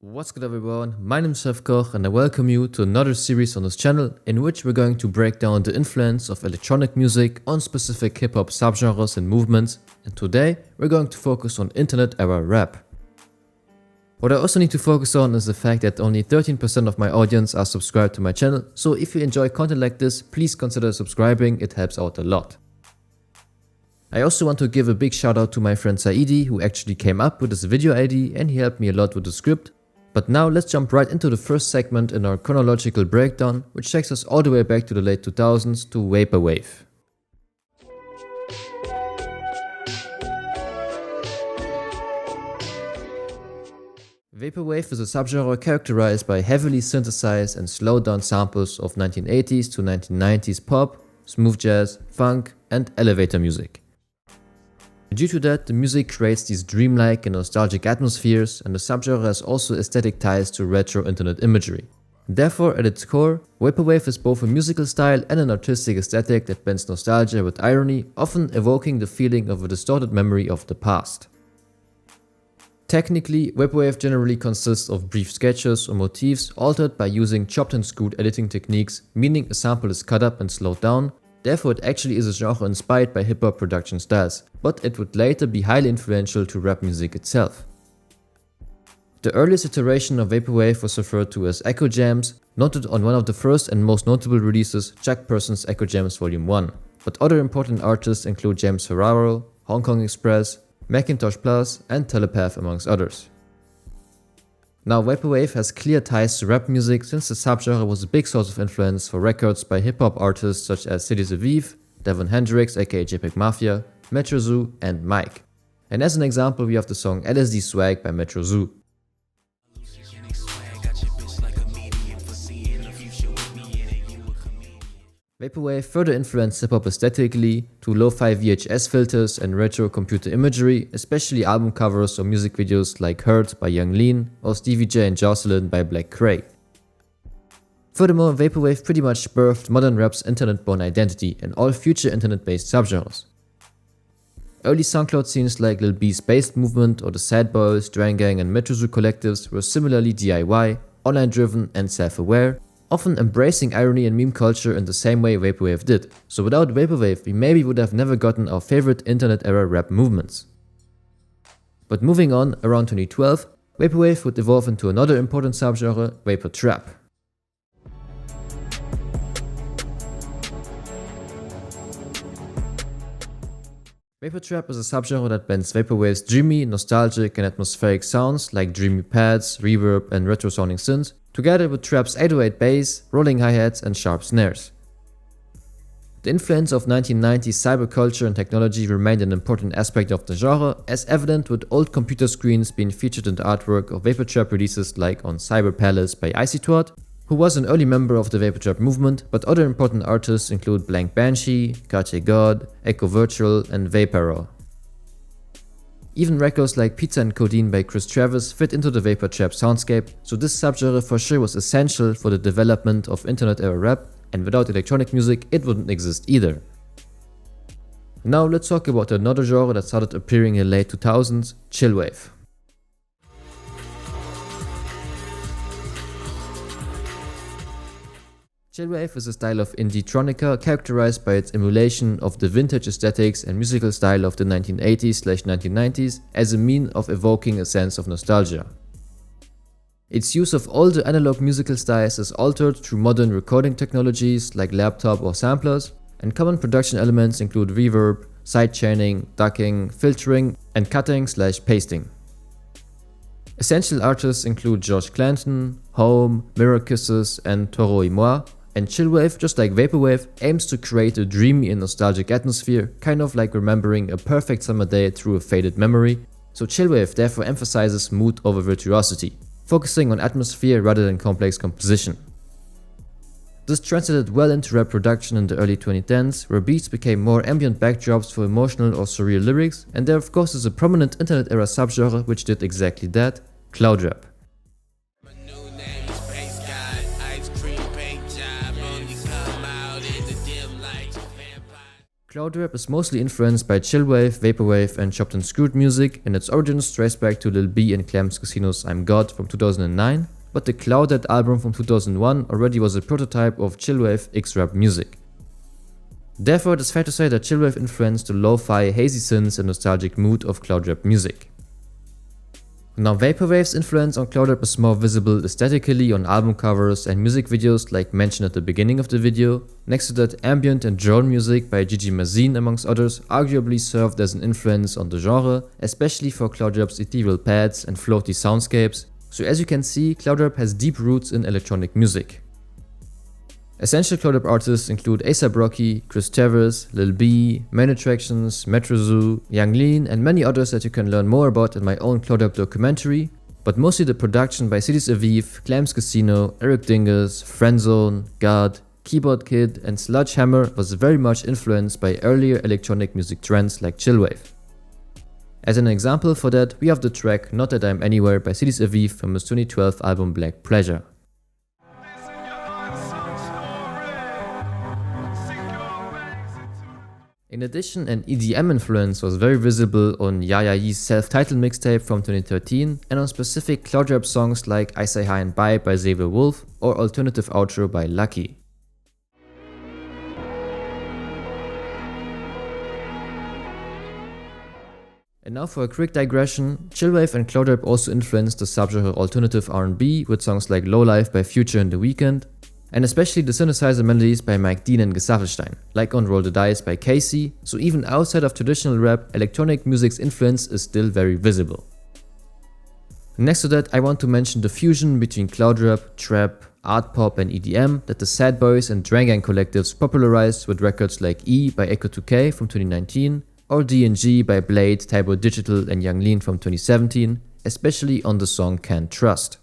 What's good everyone, my name is Chefkoch and I welcome you to another series on this channel in which we're going to break down the influence of electronic music on specific hip-hop subgenres and movements, and today we're going to focus on internet-era rap. What I also need to focus on is the fact that only 13% of my audience are subscribed to my channel, so if you enjoy content like this, please consider subscribing, it helps out a lot. I also want to give a big shout out to my friend Saidi, who actually came up with this video idea and he helped me a lot with the script. But now let's jump right into the first segment in our chronological breakdown, which takes us all the way back to the late 2000s to Vaporwave. Vaporwave is a subgenre characterized by heavily synthesized and slowed down samples of 1980s to 1990s pop, smooth jazz, funk, and elevator music. Due to that, the music creates these dreamlike and nostalgic atmospheres, and the subgenre has also aesthetic ties to retro internet imagery. Therefore, at its core, Vaporwave is both a musical style and an artistic aesthetic that blends nostalgia with irony, often evoking the feeling of a distorted memory of the past. Technically, Vaporwave generally consists of brief sketches or motifs altered by using chopped and screwed editing techniques, meaning a sample is cut up and slowed down. Therefore, it actually is a genre inspired by hip-hop production styles, but it would later be highly influential to rap music itself. The earliest iteration of Vaporwave was referred to as Echo Jams, noted on one of the first and most notable releases, Jack Person's Echo Jams Volume 1. But other important artists include James Ferraro, Hong Kong Express, MACINTOSH Plus, and Telepath amongst others. Now, Vaporwave has clear ties to rap music since the subgenre was a big source of influence for records by hip-hop artists such as Cities Aviv, Devon Hendrix aka JPEG Mafia, Metro Zoo, and Mike. And as an example, we have the song LSD Swag by Metro Zoo. Vaporwave further influenced hip-hop aesthetically to lo-fi VHS filters and retro computer imagery, especially album covers or music videos like Hurt by Young Lean or Stevie J and Jocelyn by Black Cray. Furthermore, Vaporwave pretty much birthed modern rap's internet-born identity and all future internet-based subgenres. Early SoundCloud scenes like Lil B's Based Movement or the Sad Boys, Drang Gang and Metro Zoo collectives were similarly DIY, online-driven and self-aware, often embracing irony and meme culture in the same way Vaporwave did. So without Vaporwave, we maybe would have never gotten our favorite internet-era rap movements. But moving on, around 2012, Vaporwave would evolve into another important subgenre, Vapor Trap. Vapor Trap is a subgenre that blends Vaporwave's dreamy, nostalgic and atmospheric sounds like dreamy pads, reverb and retro-sounding synths, together with Trap's 808 bass, rolling hi-hats and sharp snares. The influence of 1990s cyberculture and technology remained an important aspect of the genre, as evident with old computer screens being featured in the artwork of Vapor Trap releases like on Cyber Palace by ICYTWAT, who was an early member of the Vapor Trap movement, but other important artists include Blank Banshee, Cartier God, Echo Virtual and Vaporwave. Even records like Pizza and Codeine by Chris Travis fit into the Vapor Trap soundscape, so this subgenre for sure was essential for the development of internet-era rap, and without electronic music it wouldn't exist either. Now let's talk about another genre that started appearing in the late 2000s, chillwave. Chillwave is a style of indie-tronica characterized by its emulation of the vintage aesthetics and musical style of the 1980s/1990s as a mean of evoking a sense of nostalgia. Its use of all the analog musical styles is altered through modern recording technologies like laptop or samplers, and common production elements include reverb, sidechaining, ducking, filtering, and cutting/pasting. Essential artists include George Clanton, Home, Mirror Kisses, and Toro y Moi. And chillwave, just like Vaporwave, aims to create a dreamy and nostalgic atmosphere, kind of like remembering a perfect summer day through a faded memory. So chillwave therefore emphasizes mood over virtuosity, focusing on atmosphere rather than complex composition. This translated well into rap production in the early 2010s, where beats became more ambient backdrops for emotional or surreal lyrics, and there of course is a prominent internet-era subgenre which did exactly that, cloud rap. Cloud rap is mostly influenced by chillwave, vaporwave and chopped and screwed music, and its origins trace back to Lil B and Clam's Casino's I'm God from 2009, but the Clouded album from 2001 already was a prototype of chillwave X-rap music. Therefore, it is fair to say that chillwave influenced the lo-fi, hazy synths and nostalgic mood of cloud rap music. Now, vaporwave's influence on cloud rap is more visible aesthetically on album covers and music videos like mentioned at the beginning of the video. Next to that, ambient and drone music by Gigi Mazine amongst others arguably served as an influence on the genre, especially for cloud rap's ethereal pads and floaty soundscapes. So as you can see, cloud rap has deep roots in electronic music. Essential cloud rap artists include A$AP Rocky, Chris Terrace, Lil B, Main Attractions, Metro Zoo, Young Lean and many others that you can learn more about in my own cloud rap documentary, but mostly the production by Cities Aviv, Clam's Casino, Eric Dingus, Friendzone, God, Keyboard Kid and Sledgehammer was very much influenced by earlier electronic music trends like chillwave. As an example for that, we have the track Not That I'm Anywhere by Cities Aviv from his 2012 album Black Pleasure. In addition, an EDM influence was very visible on Yaya Yee's self-titled mixtape from 2013 and on specific cloud rap songs like I Say Hi and Bye by Xavier Wolf or Alternative Outro by Lucky. And now for a quick digression, chillwave and cloud rap also influenced the subgenre alternative R&B with songs like Low Life by Future and The Weeknd, and especially the synthesizer melodies by Mike Dean and Gesaffelstein, like on Roll the Dice by Casey, so even outside of traditional rap, electronic music's influence is still very visible. Next to that, I want to mention the fusion between cloud rap, trap, art pop and EDM that the Sad Boys and Drangang collectives popularized with records like E by Echo 2K from 2019, or D&G by Blade, Tybo Digital and Young Lean from 2017, especially on the song Can't Trust.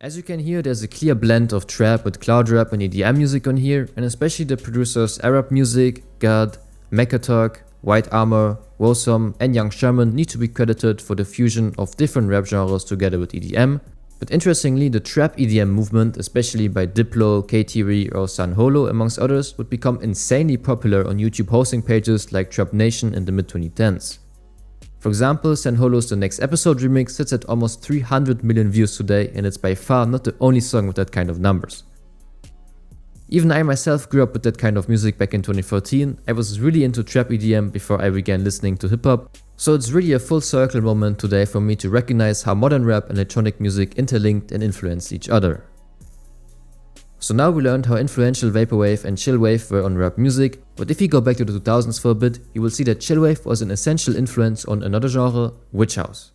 As you can hear, there's a clear blend of trap with cloud rap and EDM music on here, and especially the producers Arab Music, God, Mechatalk, White Armor, Wosom and Young Sherman need to be credited for the fusion of different rap genres together with EDM. But interestingly, the trap EDM movement, especially by Diplo, K-Theory or San Holo amongst others, would become insanely popular on YouTube hosting pages like Trap Nation in the mid-2010s. For example, San Holo's The Next Episode remix sits at almost 300 million views today, and it's by far not the only song with that kind of numbers. Even I myself grew up with that kind of music back in 2014, I was really into trap EDM before I began listening to hip hop, so it's really a full circle moment today for me to recognize how modern rap and electronic music interlinked and influenced each other. So now we learned how influential vaporwave and chillwave were on rap music, but if you go back to the 2000s for a bit, you will see that chillwave was an essential influence on another genre, witch house.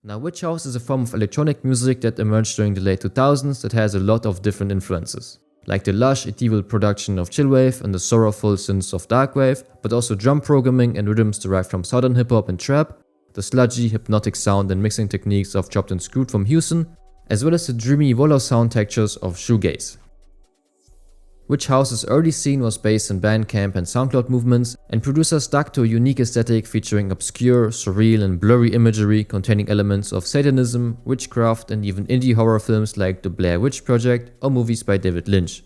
Now, witch house is a form of electronic music that emerged during the late 2000s that has a lot of different influences, like the lush, ethereal production of chillwave and the sorrowful synths of darkwave, but also drum programming and rhythms derived from southern hip hop and trap, the sludgy, hypnotic sound and mixing techniques of Chopped and Screwed from Houston, as well as the dreamy wallow sound textures of shoegaze. Witch house's early scene was based in Bandcamp and SoundCloud movements, and producers stuck to a unique aesthetic featuring obscure, surreal and blurry imagery containing elements of Satanism, witchcraft and even indie horror films like The Blair Witch Project or movies by David Lynch.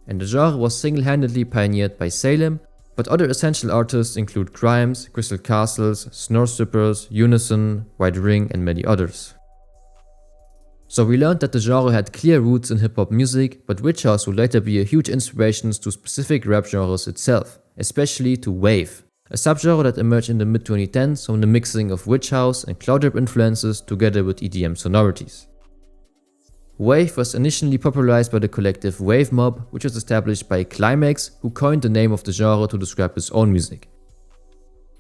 And the genre was single-handedly pioneered by Salem, but other essential artists include Grimes, Crystal Castles, Snore Strippers, Unison, White Ring and many others. So we learned that the genre had clear roots in hip-hop music, but witch house would later be a huge inspiration to specific rap genres itself, especially to wave, a subgenre that emerged in the mid-2010s from the mixing of witch house and cloud rap influences together with EDM sonorities. Wave was initially popularized by the collective Wave Mob, which was established by Climax, who coined the name of the genre to describe his own music.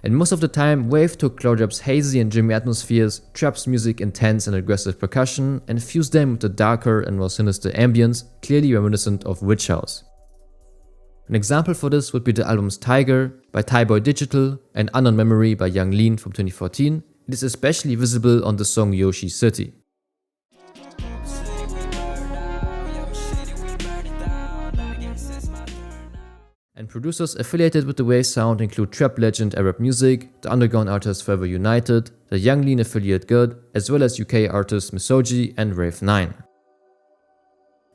And most of the time, wave took cloud rap's hazy and dreamy atmospheres, trap's music intense and aggressive percussion, and fused them with the darker and more sinister ambience, clearly reminiscent of witch house. An example for this would be the albums Tiger by Tybo Digital and Unknown Memory by Young Lean from 2014. It is especially visible on the song Yoshi City. And producers affiliated with the wave sound include trap legend Arab Music, the underground artist Forever United, the Young Lean affiliate Good, as well as UK artists Misogi and Rave 9.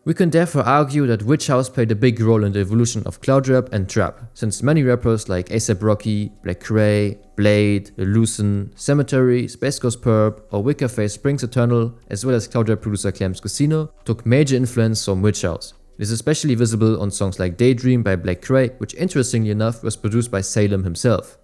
We can therefore argue that Witch House played a big role in the evolution of cloud rap and trap, since many rappers like A$AP Rocky, Black Cray, Blade, Lucen, Cemetery, Space Ghost Perp, or Wickerface Springs Eternal, as well as cloud rap producer Clams Casino, took major influence from Witch House. It is especially visible on songs like Daydream by Black Cray, which interestingly enough was produced by Salem himself.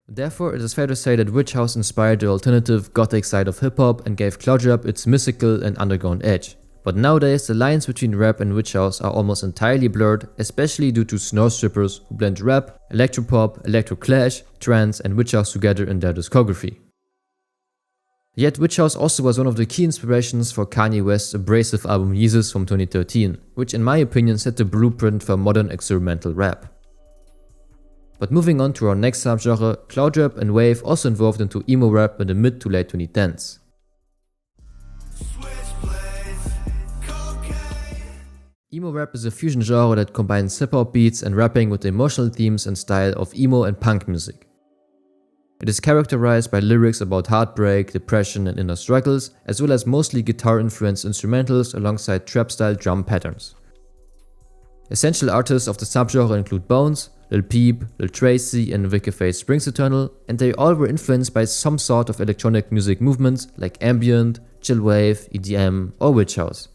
Therefore, it is fair to say that Witch House inspired the alternative gothic side of hip-hop and gave cloud rap its mystical and underground edge. But nowadays, the lines between rap and Witch House are almost entirely blurred, especially due to snore strippers who blend rap, electropop, electroclash, trance and Witch House together in their discography. Yet Witch House also was one of the key inspirations for Kanye West's abrasive album Yeezus from 2013, which in my opinion set the blueprint for modern experimental rap. But moving on to our next subgenre, cloud rap and wave also evolved into emo rap in the mid to late 2010s. Emo rap is a fusion genre that combines hip-hop beats and rapping with the emotional themes and style of emo and punk music. It is characterized by lyrics about heartbreak, depression and inner struggles, as well as mostly guitar-influenced instrumentals alongside trap-style drum patterns. Essential artists of the subgenre include Bones, Lil Peep, Lil Tracy and Wickerface Springs Eternal, and they all were influenced by some sort of electronic music movements like ambient, chillwave, EDM or Witch House.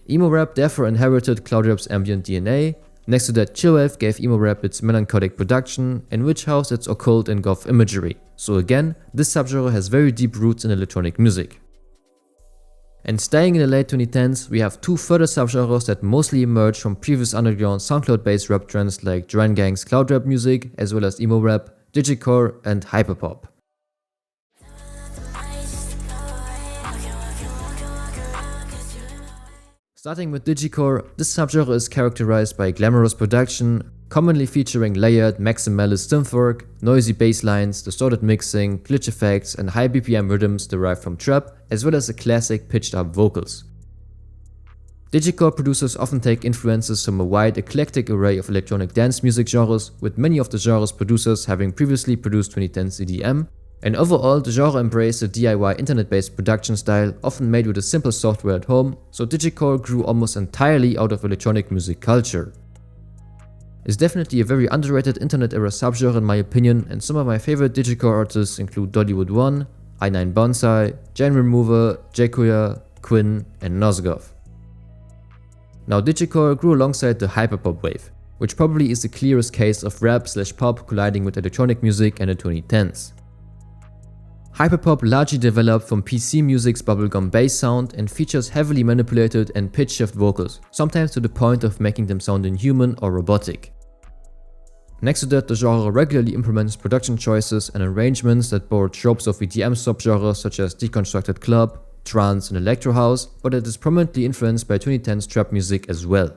Emo rap therefore inherited cloud rap's ambient DNA. Next to that, chillwave gave emo rap its melancholic production and Witch House its occult and goth imagery. So again, this subgenre has very deep roots in electronic music. And staying in the late 2010s, we have two further subgenres that mostly emerged from previous underground SoundCloud-based rap trends like Duran Gang's cloud rap music, as well as emo rap, digicore and hyperpop. Starting with digicore, this subgenre is characterized by glamorous production, commonly featuring layered maximalist synth work, noisy bass lines, distorted mixing, glitch effects and high BPM rhythms derived from trap, as well as the classic pitched up vocals. Digicore producers often take influences from a wide eclectic array of electronic dance music genres, with many of the genre's producers having previously produced 2010s EDM, and overall the genre embraced a DIY internet-based production style often made with a simple software at home, so digicore grew almost entirely out of electronic music culture. It's definitely a very underrated internet-era subgenre in my opinion, and some of my favorite digicore artists include Dollywood1, I9 Bonsai, Jan Remover, Jakuya, Quinn and Nosgoth. Now digicore grew alongside the hyperpop wave, which probably is the clearest case of rap/pop colliding with electronic music in the 2010s. Hyperpop largely developed from PC music's bubblegum bass sound and features heavily manipulated and pitch-shift vocals, sometimes to the point of making them sound inhuman or robotic. Next to that, the genre regularly implements production choices and arrangements that borrow tropes of EDM subgenres such as deconstructed club, trance and electro house, but it is prominently influenced by 2010s trap music as well.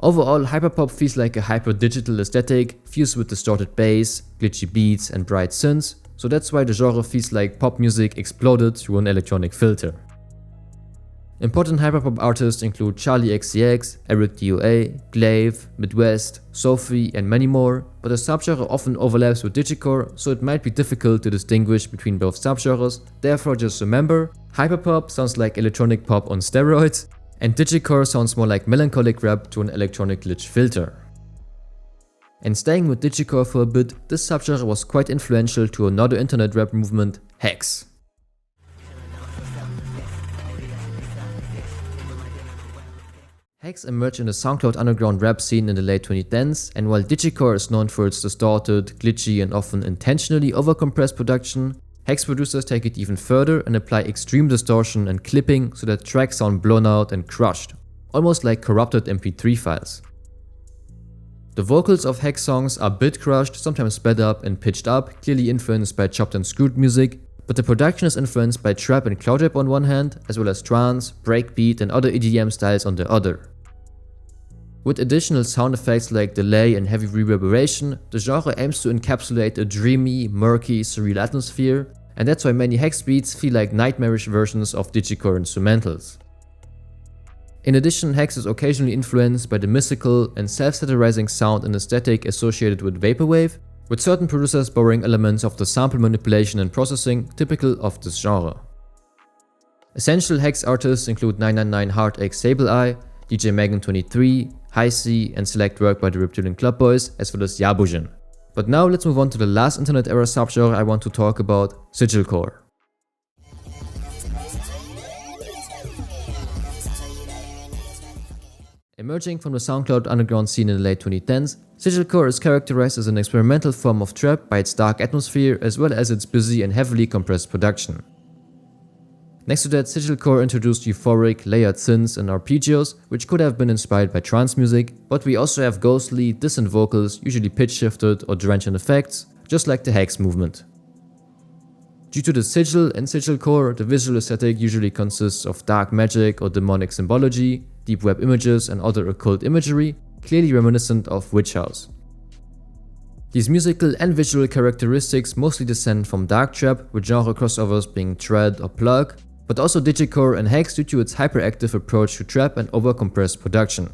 Overall, hyperpop feels like a hyper-digital aesthetic fused with distorted bass, glitchy beats and bright synths, so that's why the genre feels like pop music exploded through an electronic filter. Important hyperpop artists include Charlie XCX, Eric DOA, Glaive, Midwest, Sophie and many more, but the subgenre often overlaps with digicore, so it might be difficult to distinguish between both subgenres. Therefore just remember, hyperpop sounds like electronic pop on steroids, and digicore sounds more like melancholic rap to an electronic glitch filter. And staying with digicore for a bit, this subgenre was quite influential to another internet rap movement, hex. Hex emerged in the SoundCloud underground rap scene in the late 2010s, and while digicore is known for its distorted, glitchy and often intentionally overcompressed production, hex producers take it even further and apply extreme distortion and clipping so that tracks sound blown out and crushed, almost like corrupted MP3 files. The vocals of hex songs are bit crushed, sometimes sped up and pitched up, clearly influenced by chopped and screwed music, but the production is influenced by trap and cloud rap on one hand, as well as trance, breakbeat and other EDM styles on the other. With additional sound effects like delay and heavy reverberation, the genre aims to encapsulate a dreamy, murky, surreal atmosphere, and that's why many hex beats feel like nightmarish versions of digicore instrumentals. In addition, hex is occasionally influenced by the mystical and self-satirizing sound and aesthetic associated with vaporwave, with certain producers borrowing elements of the sample manipulation and processing typical of this genre. Essential hex artists include 999 Hard X Sable Eye, DJ Megan 23, High C, and select work by the Reptilian Club Boys, as well as Yabujan. But now let's move on to the last internet era subgenre I want to talk about, sigilcore. Emerging from the SoundCloud underground scene in the late 2010s, sigilcore is characterized as an experimental form of trap by its dark atmosphere as well as its busy and heavily compressed production. Next to that, sigilcore introduced euphoric, layered synths and arpeggios, which could have been inspired by trance music, but we also have ghostly, dissonant vocals, usually pitch shifted or drenched in effects, just like the hex movement. Due to the sigil and sigilcore, the visual aesthetic usually consists of dark magic or demonic symbology, deep web images and other occult imagery, clearly reminiscent of Witch House. These musical and visual characteristics mostly descend from dark trap, with genre crossovers being Tread or Plugg, but also digicore and hex due to its hyperactive approach to trap and overcompressed production.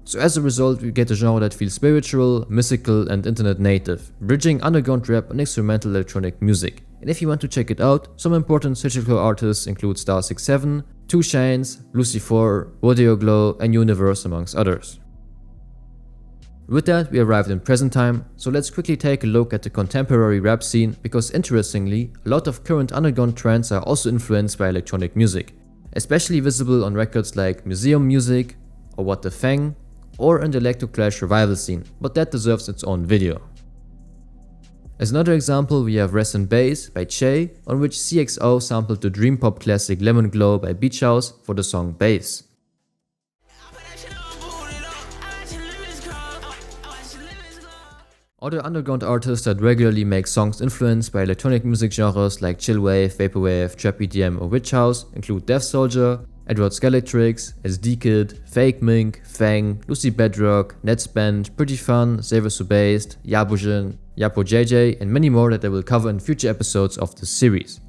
So as a result, we get a genre that feels spiritual, mystical and internet native, bridging underground rap and experimental electronic music. And if you want to check it out, some important sigilcore artists include Star67, Touge, Lucifer, Rodeo Glow and Universe amongst others. With that, we arrived in present time, so let's quickly take a look at the contemporary rap scene, because interestingly, a lot of current underground trends are also influenced by electronic music, especially visible on records like Museum Music, or What the Fang, or in the Electroclash revival scene, but that deserves its own video. As another example, we have Rest in Bass by Che, on which CXO sampled the dream pop classic Lemon Glow by Beach House for the song Bass. Other underground artists that regularly make songs influenced by electronic music genres like chillwave, vaporwave, trap EDM or Witch House include Death Soldier, Edward Skeletrix, SD Kid, Fake Mink, Fang, Lucy Bedrock, Netspend, Pretty Fun, Xavier Subased, Yabujan, Yapo JJ and many more that I will cover in future episodes of this series.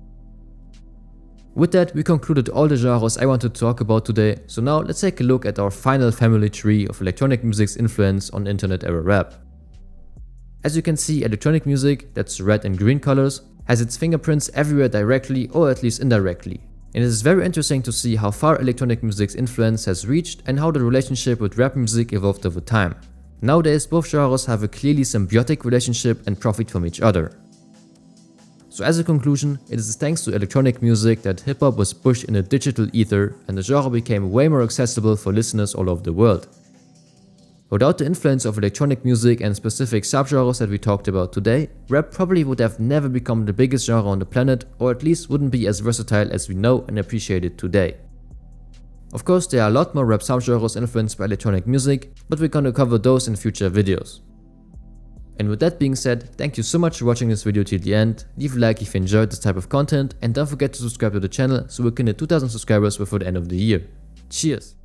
With that, we concluded all the genres I wanted to talk about today, so now let's take a look at our final family tree of electronic music's influence on internet era rap. As you can see, electronic music, that's red and green colors, has its fingerprints everywhere directly or at least indirectly. And it is very interesting to see how far electronic music's influence has reached and how the relationship with rap music evolved over time. Nowadays, both genres have a clearly symbiotic relationship and profit from each other. So as a conclusion, it is thanks to electronic music that hip-hop was pushed in a digital ether and the genre became way more accessible for listeners all over the world. Without the influence of electronic music and specific subgenres that we talked about today, rap probably would have never become the biggest genre on the planet, or at least wouldn't be as versatile as we know and appreciate it today. Of course, there are a lot more rap subgenres influenced by electronic music, but we're gonna cover those in future videos. And with that being said, thank you so much for watching this video till the end, leave a like if you enjoyed this type of content, and don't forget to subscribe to the channel so we can hit 2000 subscribers before the end of the year. Cheers!